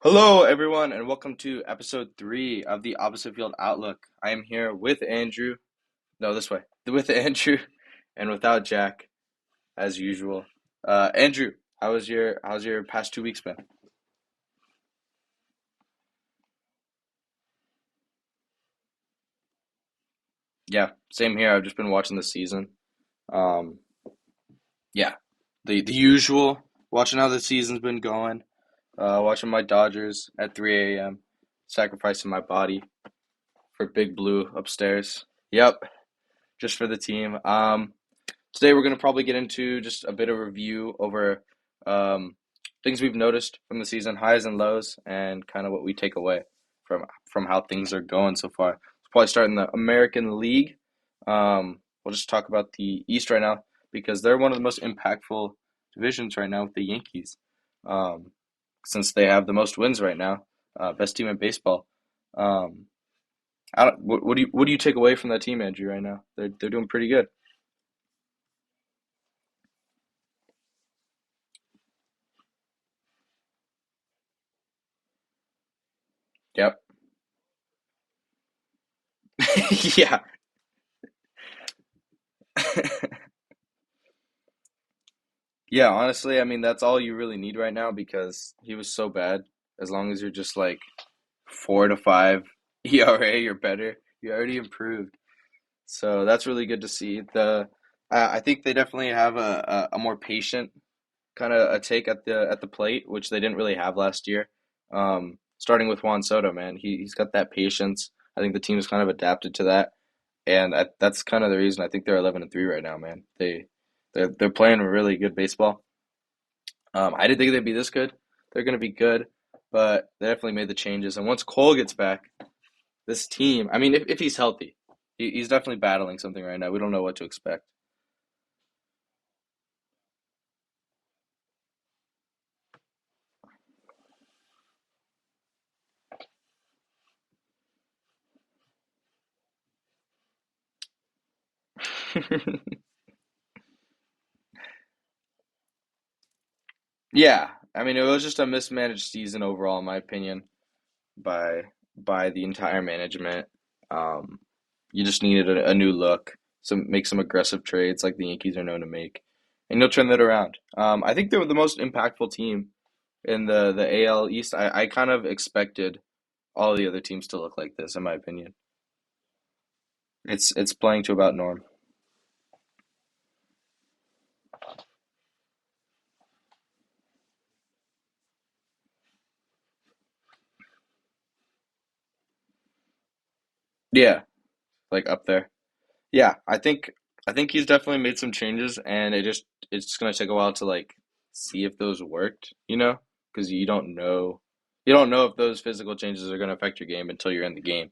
Hello, everyone, and welcome to episode three of the Opposite Field Outlook. I am here with Andrew. No, this way. With Andrew and without Jack, as usual. Andrew, how's your past 2 weeks been? Yeah, same here. I've just been watching the season. Um, yeah, the usual. Watching how the season's been going. Watching my Dodgers at 3 a.m. Sacrificing my body for Big Blue upstairs. Yep, just for the team. Today we're going to probably get into just a bit of review over um, things we've noticed from the season, highs and lows, and kind of what we take away from how things are going so far. Let's probably start in the American League. We'll just talk about the East right now because they're one of the most impactful divisions right now with the Yankees, um, since they have the most wins right now, best team in baseball. Um, what do you take away from that team, Andrew? Right now, they're doing pretty good. Yep. Yeah. Yeah, honestly, I mean that's all you really need right now because he was so bad. As long as you're just like 4 to 5 ERA or better, you already improved. So that's really good to see. I think they definitely have a more patient kind of a take at the plate, which they didn't really have last year. Starting with Juan Soto, man, he's got that patience. I think the team's kind of adapted to that, and that's kind of the reason I think they're 11-3 right now, man. They're playing really good baseball. I didn't think they'd be this good. They're going to be good, but they definitely made the changes. And once Cole gets back, this team, I mean, if he's healthy, he's definitely battling something right now. We don't know what to expect. Yeah, I mean, it was just a mismanaged season overall, in my opinion, by by the entire management. Um, you just needed a new look, make some aggressive trades like the Yankees are known to make, and you'll turn that around. I think they were the most impactful team in the AL East. I kind of expected all the other teams to look like this, in my opinion. It's playing to about norm. Yeah, like up there. Yeah, I think he's definitely made some changes, and it's just gonna take a while to like see if those worked, because you don't know if those physical changes are gonna affect your game until you're in the game.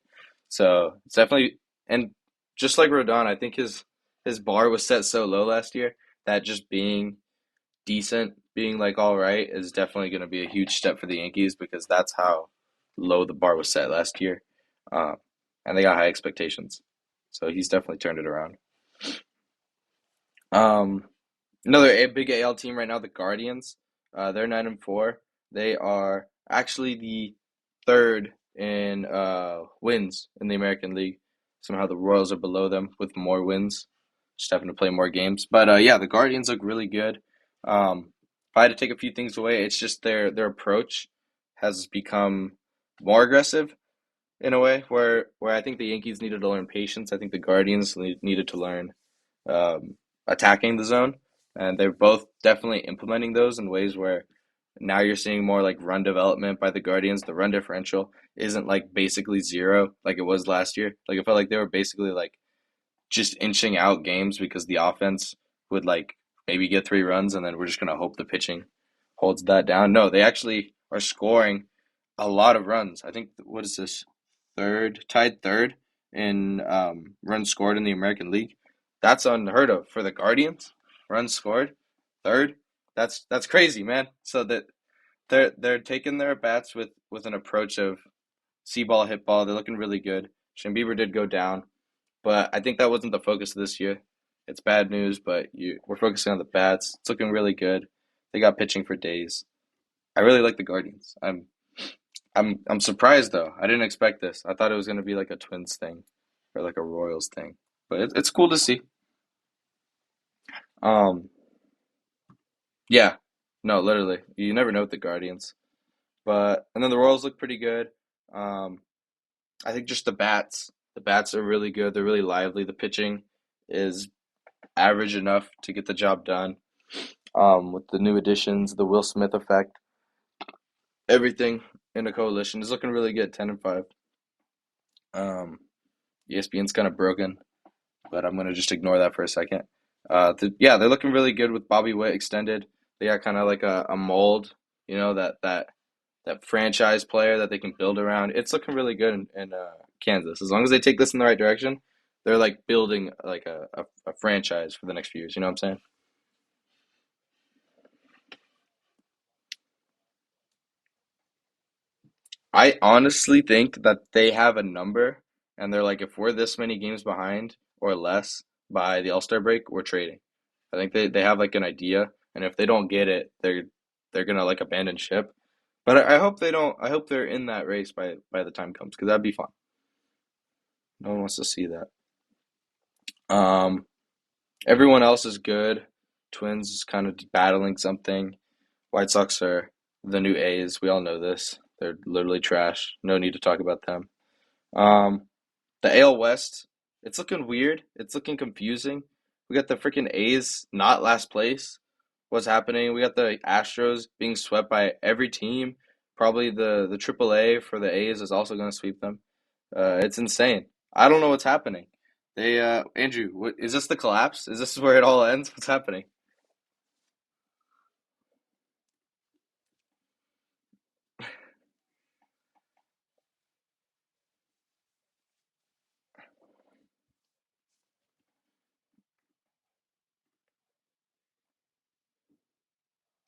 So it's definitely and just like Rodon, I think his bar was set so low last year that just being decent, being like all right, is definitely gonna be a huge step for the Yankees because that's how low the bar was set last year, uh, and they got high expectations. So he's definitely turned it around. Um, Another big AL team right now, the Guardians. They're 9-4. They are actually the third in wins in the American League. Somehow the Royals are below them with more wins, just having to play more games. But yeah, the Guardians look really good. If I had to take a few things away, it's just their approach has become more aggressive in a way where I think the Yankees needed to learn patience. I think the Guardians needed to learn um, attacking the zone, and they're both definitely implementing those in ways where now you're seeing more like run development by the Guardians. The run differential isn't like basically zero like it was last year. Like it felt like they were basically like just inching out games because the offense would like maybe get 3 runs and then we're just gonna hope the pitching holds that down. No, they actually are scoring a lot of runs. I think what is this tied third in runs scored in the American League. That's unheard of for the Guardians. Runs scored third. That's crazy, man. So that they're taking their bats with an approach of see ball, hit ball. They're looking really good. Bieber did go down, but I think that wasn't the focus this year. It's bad news, but we're focusing on the bats. It's looking really good. They got pitching for days. I really like the Guardians. I'm I'm surprised though. I didn't expect this. I thought it was gonna be like a Twins thing or like a Royals thing. But it's cool to see. Um, yeah. No, literally. You never know with the Guardians. But and then the Royals look pretty good. Um, I think just the bats. The bats are really good. They're really lively. The pitching is average enough to get the job done. With the new additions, the Will Smith effect, everything in the coalition is looking really good. 10-5. Um, ESPN's kind of broken, but I'm gonna just ignore that for a second. Yeah, they're looking really good with Bobby Witt extended. They got kind of like a mold, that franchise player that they can build around. It's looking really good in Kansas. As long as they take this in the right direction, they're like building like a franchise for the next few years. You know what I'm saying? I honestly think that they have a number, and they're like, if we're this many games behind or less by the All-Star break, we're trading. I think they have like an idea, and if they don't get it, they're gonna like abandon ship. But I hope they don't. I hope they're in that race by the time comes, because that'd be fun. No one wants to see that. Um, Everyone else is good. Twins is kind of battling something. White Sox are the new A's. We all know this. They're literally trash. No need to talk about them. Um, The AL West, it's looking weird. It's looking confusing. We got the freaking A's not last place. What's happening? We got the Astros being swept by every team. Probably the AAA for the A's is also going to sweep them. It's insane. I don't know what's happening. Andrew, is this the collapse? Is this where it all ends? What's happening?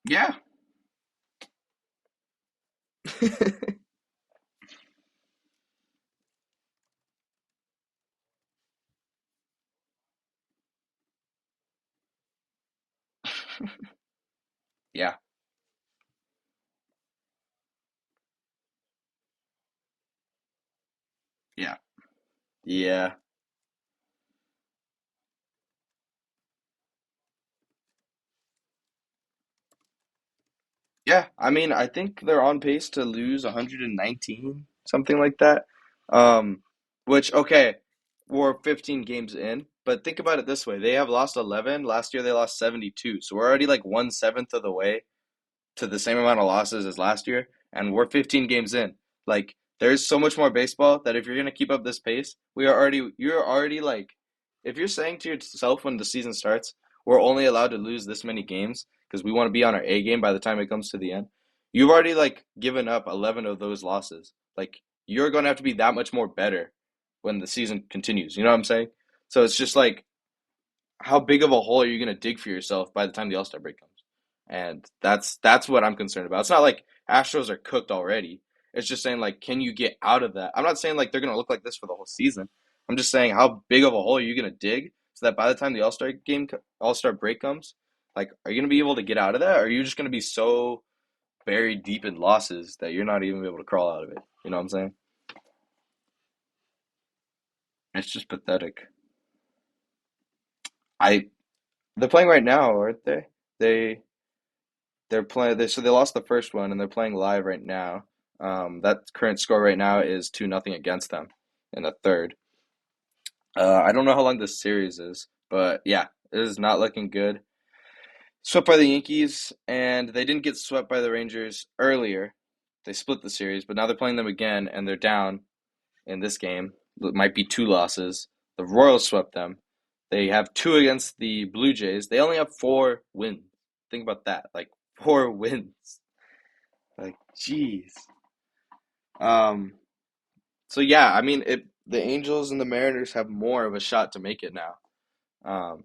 Yeah. Yeah. Yeah. Yeah. Yeah, I mean, I think they're on pace to lose 119, something like that. Um, which, okay, we're 15 games in, but think about it this way. They have lost 11. Last year they lost 72. So we're already like 1/7 of the way to the same amount of losses as last year, and we're 15 games in. Like, there's so much more baseball that if you're gonna keep up this pace, you're already like, if you're saying to yourself when the season starts, we're only allowed to lose this many games because we want to be on our A game by the time it comes to the end. You've already like given up 11 of those losses. Like, you're gonna have to be that much more better when the season continues. You know what I'm saying? So it's just like, how big of a hole are you going to dig for yourself by the time the All Star break comes? And that's what I'm concerned about. It's not like Astros are cooked already. It's just saying like, can you get out of that? I'm not saying like they're going to look like this for the whole season. I'm just saying how big of a hole are you going to dig so that by the time the All Star break comes, like, are you going to be able to get out of that, or are you just going to be so buried deep in losses that you're not even able to crawl out of it? You know what I'm saying? It's just pathetic. I They're playing right now, aren't they? They They're playing. So they lost the first one, and they're playing live right now. That current score right now is 2-0 against them in the third. I don't know how long this series is, but yeah, it is not looking good. Swept by the Yankees, and they didn't get swept by the Rangers earlier. They split the series, but now they're playing them again, and they're down in this game. It might be two losses. The Royals swept them. They have two against the Blue Jays. They only have four wins. Think about that, like four wins. Like, jeez. Um, so yeah, I mean, the Angels and the Mariners have more of a shot to make it now, um,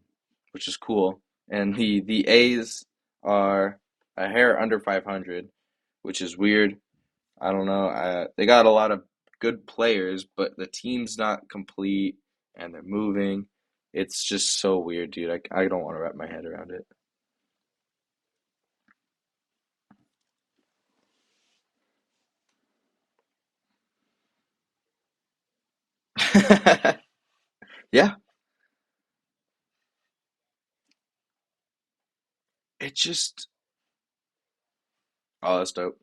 which is cool. And the A's are a hair under 500, which is weird. I don't know. They got a lot of good players, but the team's not complete, and they're moving. It's just so weird, dude. I don't want to wrap my head around it. Yeah, it just oh, that's dope.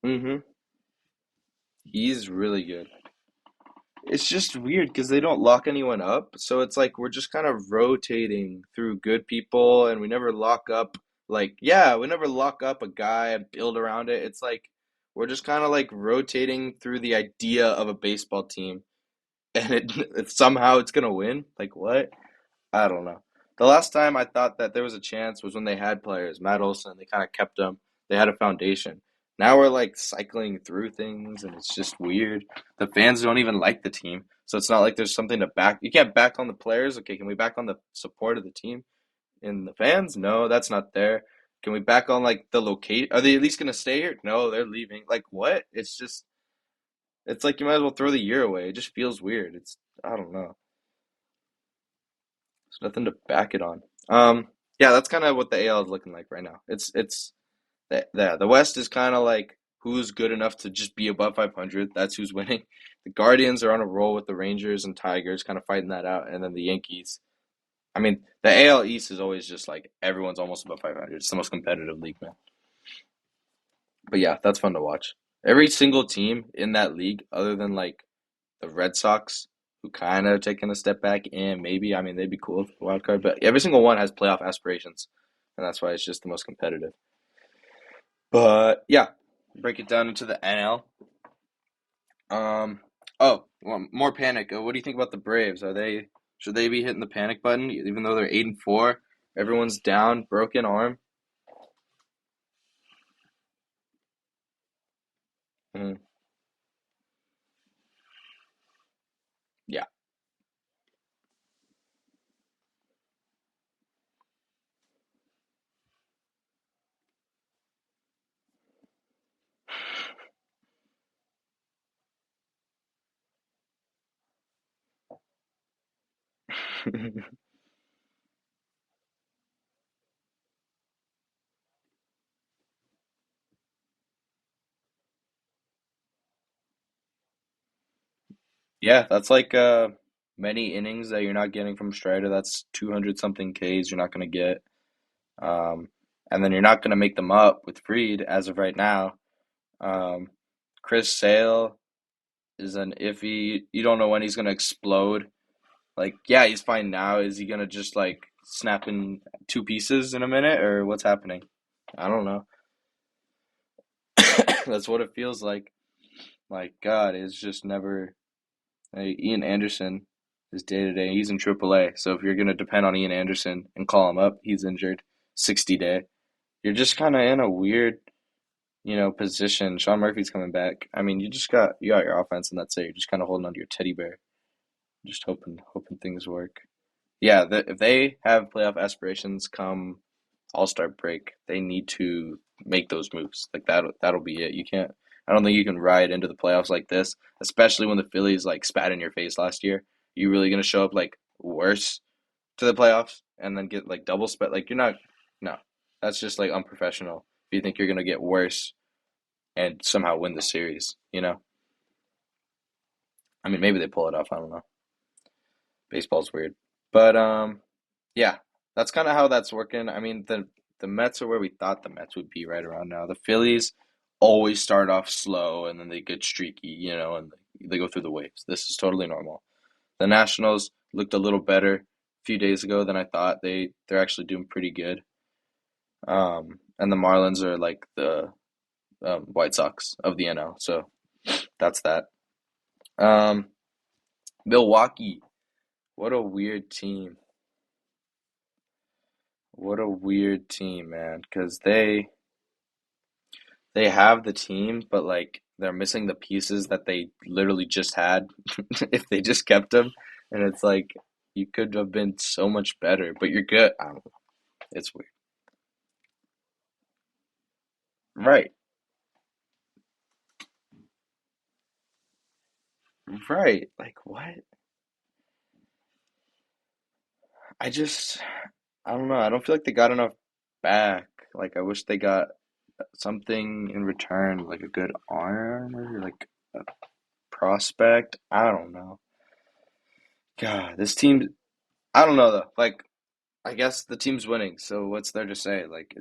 Hmm. He's really good. It's just weird because they don't lock anyone up. So it's like we're just kind of rotating through good people and we never lock up yeah, we never lock up a guy and build around it. It's like we're just kind of like rotating through the idea of a baseball team and somehow it's gonna win. Like what? I don't know. The last time I thought that there was a chance was when they had players, Matt Olson, they kind of kept them. They had a foundation. Now we're like cycling through things and it's just weird. The fans don't even like the team. So it's not like there's something to back. You can't back on the players. Okay, can we back on the support of the team and the fans? No, that's not there. Can we back on like the locate? Are they at least going to stay here? No, they're leaving. Like what? It's like you might as well throw the year away. It just feels weird. I don't know. There's nothing to back it on. Yeah, that's kind of what the AL is looking like right now. It's the West is kind of like who's good enough to just be above 500. That's who's winning. The Guardians are on a roll with the Rangers and Tigers, kind of fighting that out, and then the Yankees. I mean, the AL East is always just like everyone's almost above 500. It's the most competitive league, man. But yeah, that's fun to watch. Every single team in that league, other than like the Red Sox, who kind of taking a step back, and maybe I mean they'd be cool with the wild card, but every single one has playoff aspirations, and that's why it's just the most competitive. But yeah, break it down into the NL. Um, oh, well, more panic. What do you think about the Braves? Are they should they be hitting the panic button even though they're 8-4? Everyone's down, broken arm. Mm, yeah, yeah. That's like many innings that you're not getting from Strider. That's 200 something Ks you're not gonna get. Um, and then you're not going to make them up with Freed as of right now. Um, Chris Sale is an iffy. You don't know when he's going to explode. Like, yeah, he's fine now. Is he going to just like snap in two pieces in a minute or what's happening? I don't know. That's what it feels like. Like, God, it's just never. Ian Anderson is day to day. He's in AAA. So if you're going to depend on Ian Anderson and call him up, he's injured 60 day. You're just kind of in a weird position. Sean Murphy's coming back. I mean, you got your offense, and that's it. You're just kind of holding on to your teddy bear, just hoping things work. Yeah, if they have playoff aspirations come All Star break, they need to make those moves. Like that'll be it. You can't. I don't think you can ride into the playoffs like this, especially when the Phillies like spat in your face last year. You really gonna show up like worse to the playoffs and then get like double spat? Like you're not. No, that's just like unprofessional. If you think you're gonna get worse and somehow win the series, you know? I mean, maybe they pull it off. I don't know. Baseball's weird. But yeah, that's kind of how that's working. I mean, the Mets are where we thought the Mets would be right around now. The Phillies always start off slow and then they get streaky, and they go through the waves. This is totally normal. The Nationals looked a little better a few days ago than I thought. They're actually doing pretty good. And the Marlins are like the White Sox of the NL. So that's that. Um, Milwaukee. What a weird team. What a weird team, man. Because they have the team, but like they're missing the pieces that they literally just had if they just kept them. And it's like you could have been so much better, but you're good. I don't know. It's weird. Right. Right. Like what? I just I don't know. I don't feel like they got enough back. Like I wish they got. something in return, like a good arm or like a prospect. I don't know. God, this team. I don't know though. Like, I guess the team's winning, so what's there to say? Like,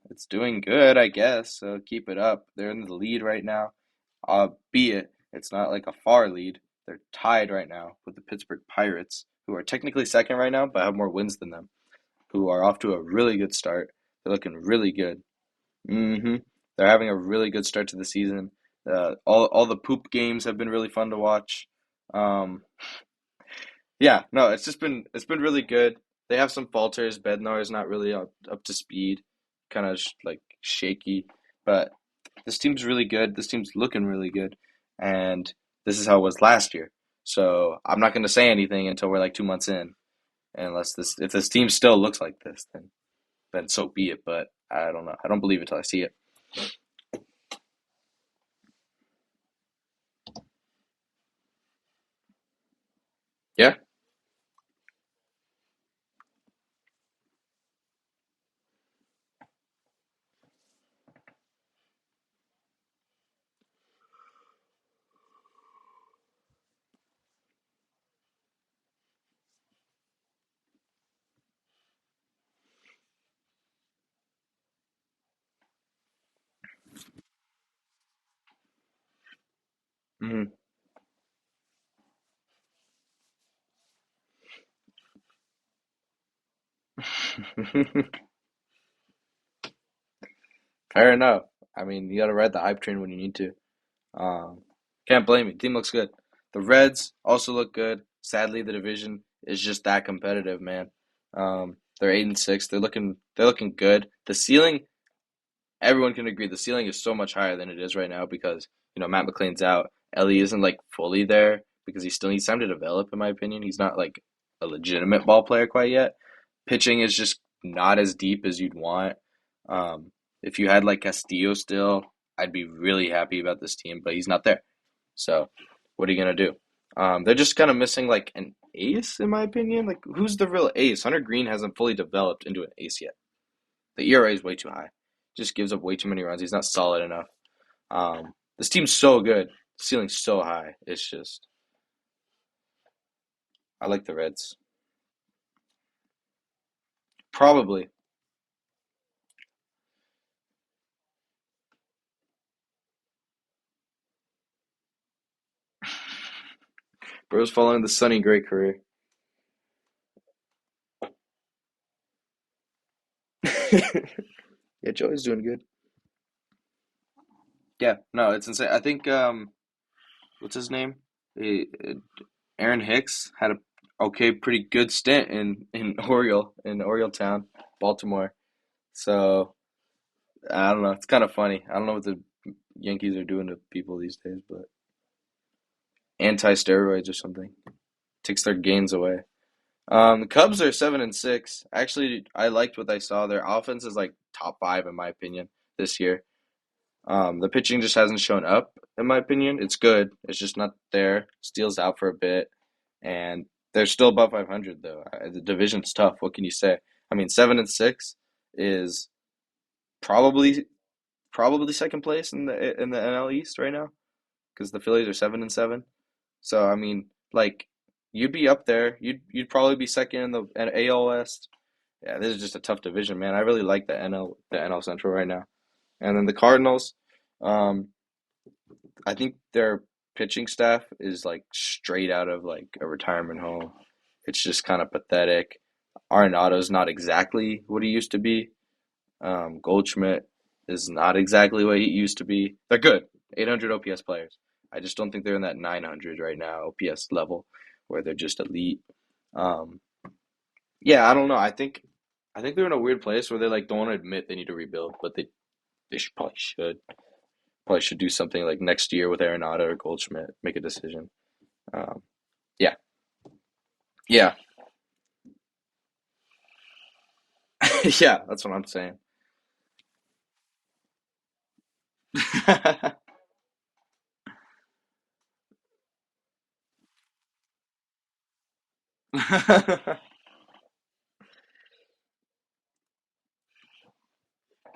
it's doing good, I guess. So keep it up. They're in the lead right now. Albeit it's not like a far lead. They're tied right now with the Pittsburgh Pirates, who are technically second right now, but have more wins than them. Who are off to a really good start. They're looking really good. They're having a really good start to the season. All the poop games have been really fun to watch. Um, yeah, no, it's been really good. They have some falters. Bednar is not really up to speed, kind of like shaky. But this team's really good. This team's looking really good, and this is how it was last year. So I'm not going to say anything until we're like 2 months in, unless this if this team still looks like this, then so be it. But I don't know. I don't believe it till I see it. Yeah. Hmm. Fair enough. I mean, you got to ride the hype train when you need to. Um, can't blame you. Team looks good. The Reds also look good. Sadly, the division is just that competitive, man. They're 8-6. They're looking good. The ceiling, everyone can agree, the ceiling is so much higher than it is right now because Matt McClain's out. Ellie isn't like fully there because he still needs time to develop. In my opinion, he's not like a legitimate ball player quite yet. Pitching is just not as deep as you'd want. If you had like Castillo still, I'd be really happy about this team, but he's not there. So, what are you gonna do? They're just kind of missing like an ace, in my opinion. Like, who's the real ace? Hunter Green hasn't fully developed into an ace yet. The ERA is way too high. Just gives up way too many runs. He's not solid enough. This team's so good. The ceiling's so high. It's just I like the Reds. Probably. Bro's following the Sonny Gray career. Yeah, Joey's doing good. Yeah, no, it's insane. I think what's his name? Aaron Hicks had a okay, pretty good stint in Oriole Town, Baltimore. So I don't know. It's kind of funny. I don't know what the Yankees are doing to people these days, but anti-steroids or something takes their gains away. The Cubs are 7-6. Actually, I liked what I saw. Their offense is like top five in my opinion this year. The pitching just hasn't shown up, in my opinion. It's good. It's just not there. Steele's out for a bit, and they're still above 500 though. The division's tough. What can you say? I mean, 7-6 is probably probably second place in the NL East right now because the Phillies are 7-7. So I mean, like you'd be up there. You'd probably be second in the AL West. Yeah, this is just a tough division, man. I really like the NL Central right now. And then the Cardinals. Um, I think their pitching staff is like straight out of like a retirement home. It's just kind of pathetic. Arenado's not exactly what he used to be. Goldschmidt is not exactly what he used to be. They're good, 800 OPS players. I just don't think they're in that 900 right now OPS level where they're just elite. Um, yeah, I don't know. I think they're in a weird place where they like don't want to admit they need to rebuild, but they probably should do something like next year with Arenado or Goldschmidt, make a decision. Um, yeah, yeah, yeah. That's what I'm saying.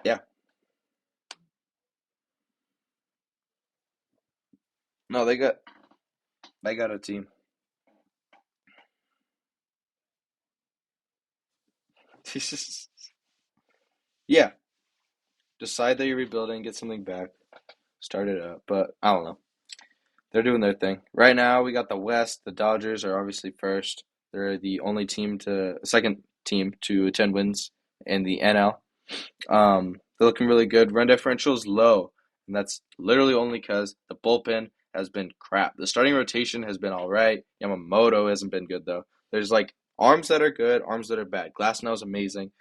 Yeah, No, they got a team. Yeah, decide that you're rebuilding, get something back, start it up. But I don't know. They're doing their thing. Right now, we got the West. The Dodgers are obviously first. They're the only second team to 10 wins in the NL. They're looking really good. Run differential is low, and that's literally only because the bullpen has been crap. The starting rotation has been all right. Yamamoto hasn't been good though. There's like arms that are good, arms that are bad. Glasnow's amazing.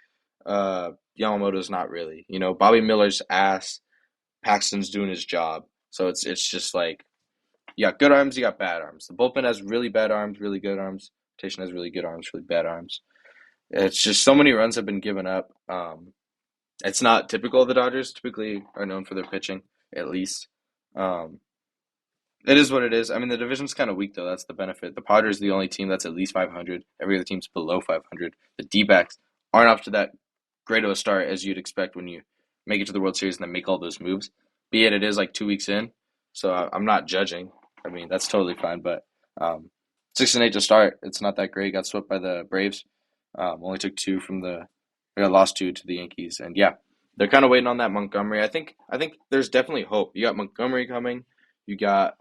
Yamamoto's not really. Bobby Miller's ass. Paxton's doing his job. So it's just like you got good arms, you got bad arms. The bullpen has really bad arms, really good arms. Rotation has really good arms, really bad arms. It's just so many runs have been given up. It's not typical of the Dodgers. Typically are known for their pitching, at least. Um, it is what it is. I mean, the division's kind of weak though. That's the benefit. The Padres are the only team that's at least 500. Every other team's below 500. The D-backs aren't off to that great of a start as you'd expect when you make it to the World Series and then make all those moves. Be it is like 2 weeks in, so I'm not judging. I mean, that's totally fine. But 6-8 to start, it's not that great. Got swept by the Braves. Only took two from the. They got lost two to the Yankees, and yeah, they're kind of waiting on that Montgomery. I think there's definitely hope. You got Montgomery coming. You got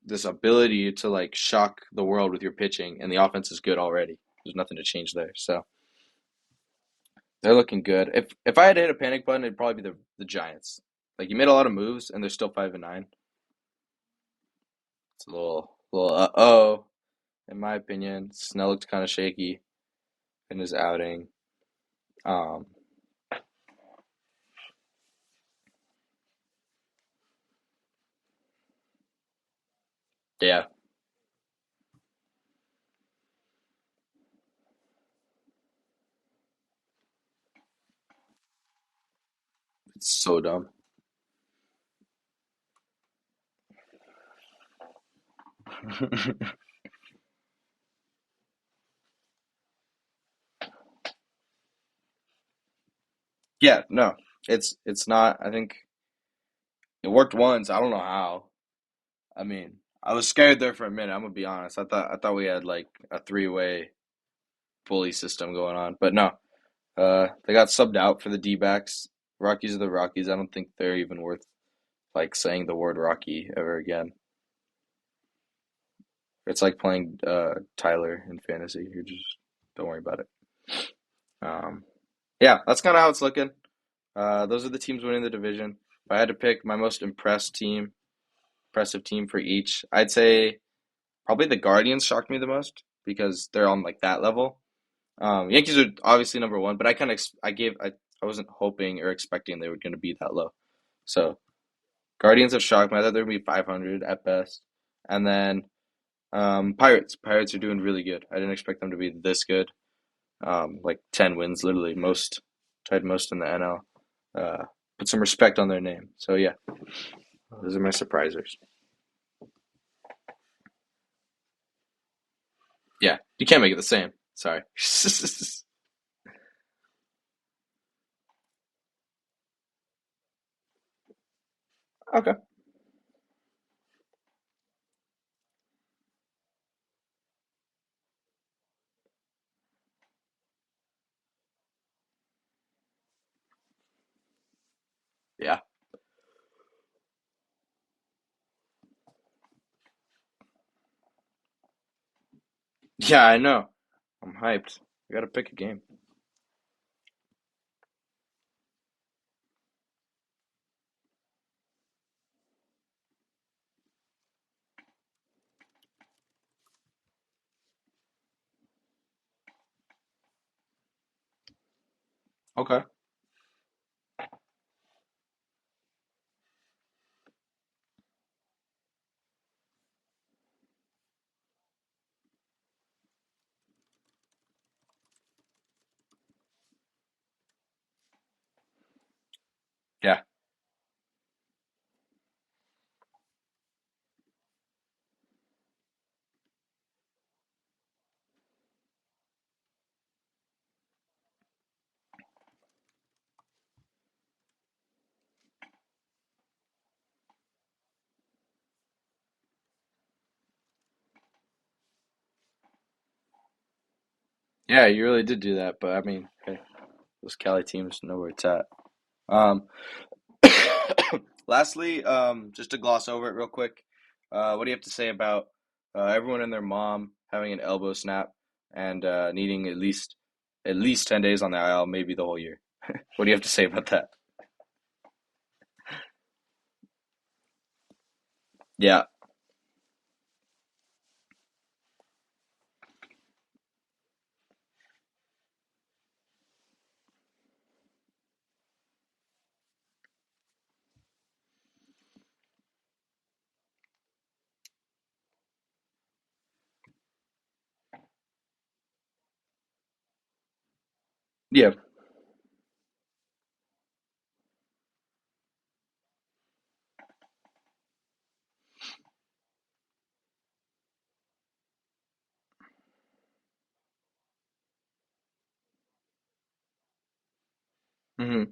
this ability to like shock the world with your pitching, and the offense is good already. There's nothing to change there, so they're looking good. If I had to hit a panic button, it'd probably be the Giants. Like you made a lot of moves, and they're still 5-9. It's a little oh, in my opinion. Snell looked kind of shaky in his outing. Um, yeah, it's so dumb. Yeah, no, it's not. I think it worked once. I don't know how. I mean, I was scared there for a minute. I'm gonna be honest. I thought we had like a three-way bully system going on, but no. They got subbed out for the D-backs. Rockies are the Rockies. I don't think they're even worth like saying the word Rocky ever again. It's like playing Tyler in fantasy. You just don't worry about it. Um, yeah, that's kind of how it's looking. Those are the teams winning the division. If I had to pick my most impressive team for each, I'd say probably the Guardians shocked me the most because they're on like that level. Yankees are obviously number one, but I wasn't hoping or expecting they were going to be that low. So Guardians have shocked me. I thought they would be 500 at best, and then Pirates. Pirates are doing really good. I didn't expect them to be this good. Like 10 wins, literally most tied most in the NL. Put some respect on their name. So yeah, those are my surprisers. Yeah, you can't make it the same. Sorry. Okay. Yeah. Yeah, I know. I'm hyped. I gotta pick a game. Okay. Yeah. Yeah, you really did do that, but I mean, hey, those Cali teams know where it's at. Um, lastly, just to gloss over it real quick, what do you have to say about everyone and their mom having an elbow snap and needing at least 10 days on the IL, maybe the whole year? What do you have to say about that? Yeah, yeah, hmm,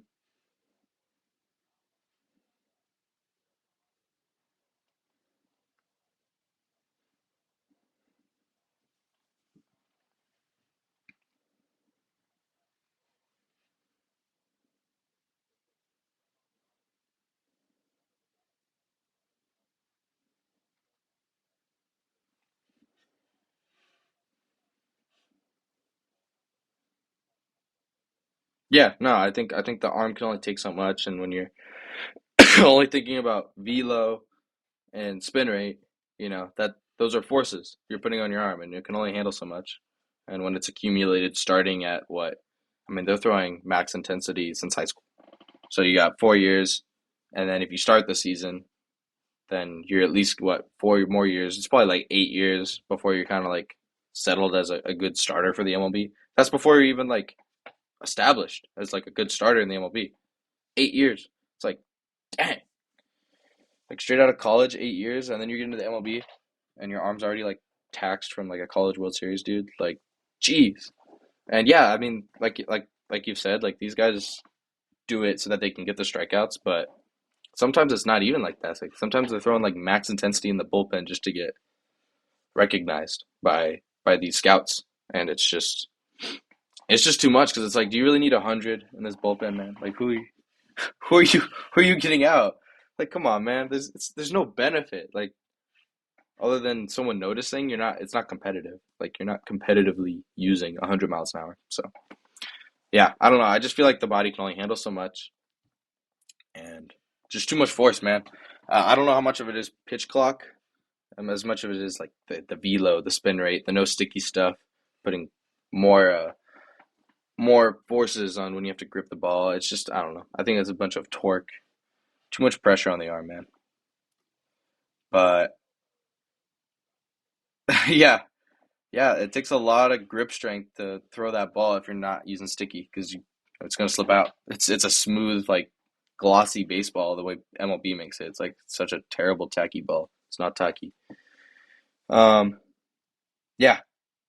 yeah. No, I think the arm can only take so much, and when you're only thinking about velo and spin rate, that those are forces you're putting on your arm, and it can only handle so much. And when it's accumulated, starting at what? I mean, they're throwing max intensity since high school, so you got 4 years, and then if you start the season, then you're at least what 4 more years. It's probably like 8 years before you're kind of like settled as a good starter for the MLB. That's before you're even like established as like a good starter in the MLB. 8 years. It's like, dang, like straight out of college, 8 years, and then you get into the MLB, and your arm's already like taxed from like a college World Series, dude. Like, jeez. And yeah, I mean, like you've said, like these guys do it so that they can get the strikeouts, but sometimes it's not even like that. It's like sometimes they're throwing like max intensity in the bullpen just to get recognized by these scouts, and it's just too much because it's like, do you really need 100 in this bullpen, man? Like, who are you who are you getting out? Like, come on, man. There's no benefit. Like, other than someone noticing, it's not competitive. Like you're not competitively using 100 miles an hour. So yeah, I don't know. I just feel like the body can only handle so much, and just too much force, man. I don't know how much of it is pitch clock, as much of it is like the velo, the spin rate, the no sticky stuff, putting more more forces on when you have to grip the ball. It's just, I don't know. I think it's a bunch of torque, too much pressure on the arm, man. But yeah, yeah, it takes a lot of grip strength to throw that ball if you're not using sticky because it's gonna slip out. It's a smooth like glossy baseball the way MLB makes it. It's like such a terrible tacky ball. It's not tacky. Um, yeah,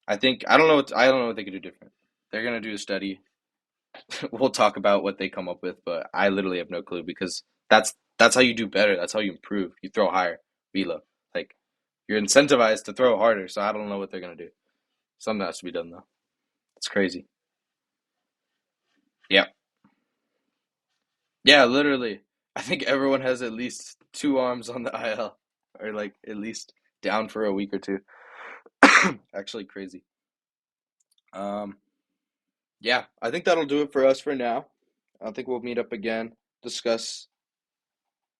I don't know what they could do different. They're gonna do a study. We'll talk about what they come up with, but I literally have no clue because that's how you do better. That's how you improve. You throw higher, velo. Like you're incentivized to throw harder. So I don't know what they're gonna do. Something has to be done though. It's crazy. Yeah. Yeah, literally. I think everyone has at least two arms on the IL, or like at least down for a week or two. Actually, crazy. Um, yeah, I think that'll do it for us for now. I think we'll meet up again, discuss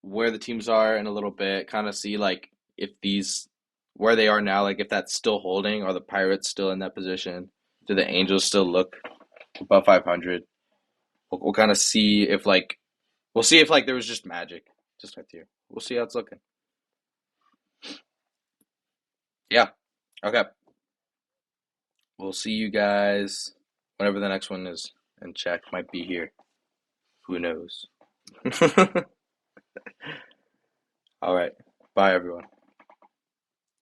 where the teams are in a little bit, kind of see like if these where they are now, like if that's still holding, are the Pirates still in that position? Do the Angels still look above 500? We'll kind of see if like we'll see if like there was just magic just right here. We'll see how it's looking. Yeah. Okay. We'll see you guys whenever the next one is, and check might be here. Who knows? All right. Bye, everyone.